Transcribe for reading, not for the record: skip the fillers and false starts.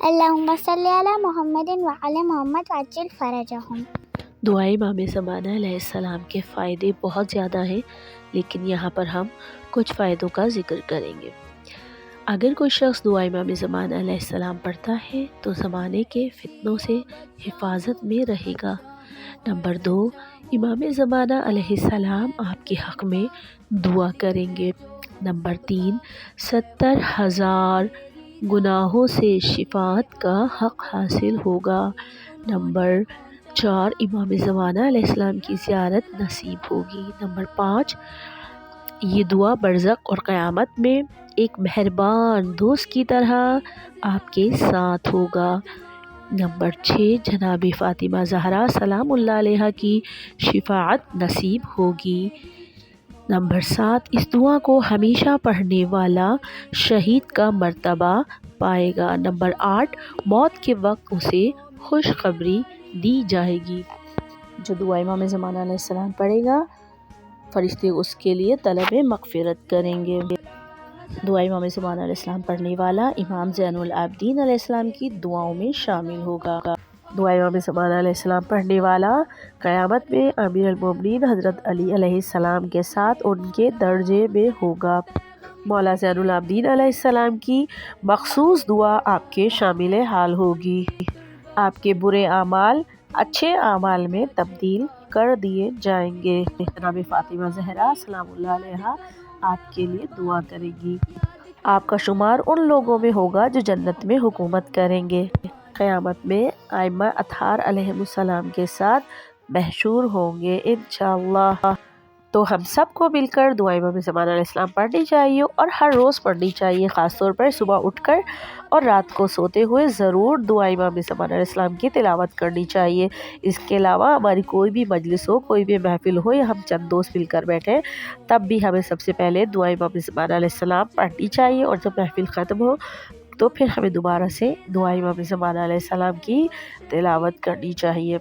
اللہم صلی علی محمد وعلی محمد وعجل فرجہم۔ دعا امام زمانہ علیہ السلام کے فائدے بہت زیادہ ہیں، لیکن یہاں پر ہم کچھ فائدوں کا ذکر کریں گے۔ اگر کوئی شخص دعا امام زمانہ علیہ السلام پڑھتا ہے تو زمانے کے فتنوں سے حفاظت میں رہے گا۔ نمبر 2، امام زمانہ علیہ السلام آپ کے حق میں دعا کریں گے۔ نمبر 3، 70,000 گناہوں سے شفاعت کا حق حاصل ہوگا۔ نمبر 4، امام زمانہ علیہ السلام کی زیارت نصیب ہوگی۔ نمبر 5، یہ دعا برزخ اور قیامت میں ایک مہربان دوست کی طرح آپ کے ساتھ ہوگا۔ نمبر 6، جناب فاطمہ زہرا سلام اللہ علیہا کی شفاعت نصیب ہوگی۔ نمبر 7، اس دعا کو ہمیشہ پڑھنے والا شہید کا مرتبہ پائے گا۔ نمبر 8، موت کے وقت اسے خوشخبری دی جائے گی۔ جو دعا امام زمانہ علیہ السلام پڑھے گا، فرشتے اس کے لیے طلب مغفرت کریں گے۔ دعا امام زمانہ علیہ السلام پڑھنے والا امام زین العابدین علیہ السلام کی دعاؤں میں شامل ہوگا۔ دعا امام زمانہ علیہ السلام پڑھنے والا قیامت میں امیر المومنین حضرت علی علیہ السلام کے ساتھ ان کے درجے میں ہوگا۔ مولا زین العابدین علیہ السلام کی مخصوص دعا آپ کے شامل حال ہوگی۔ آپ کے برے اعمال اچھے اعمال میں تبدیل کر دیے جائیں گے۔ جناب فاطمہ زہرا سلام اللہ علیہا آپ کے لیے دعا کریں گی۔ آپ کا شمار ان لوگوں میں ہوگا جو جنت میں حکومت کریں گے۔ قیامت میں ائمہ اطہار علیہم السلام کے ساتھ محشور ہوں گے انشاءاللہ۔ تو ہم سب کو مل کر دعا امام زمانہ علیہ السلام پڑھنی چاہیے اور ہر روز پڑھنی چاہیے، خاص طور پر صبح اٹھ کر اور رات کو سوتے ہوئے ضرور دعا امام زمانہ علیہ السلام کی تلاوت کرنی چاہیے۔ اس کے علاوہ ہماری کوئی بھی مجلس ہو، کوئی بھی محفل ہو یا ہم چند دوست مل کر بیٹھیں، تب بھی ہمیں سب سے پہلے دعا امام زمانہ علیہ السلام پڑھنی چاہیے، اور جب محفل ختم ہو تو پھر ہمیں دوبارہ سے دعا امام زمانہ علیہ السلام کی تلاوت کرنی چاہیے۔